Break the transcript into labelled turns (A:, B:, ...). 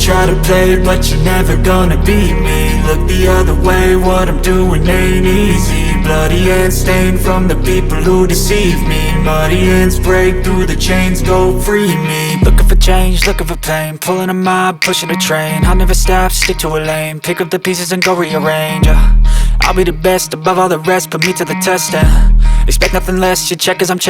A: try to play, but you're never gonna beat me. Look the other way, what I'm doing ain't easy. Bloody hands stained from the people who deceive me. Muddy hands break through the chains, go free me. Looking for change, looking for pain, pulling a mob, pushing a train. I'll never stop, stick to a lane, pick up the pieces and go rearrange. I'll be the best above all the rest, put me to the test and expect nothing less, you check as I'm checking.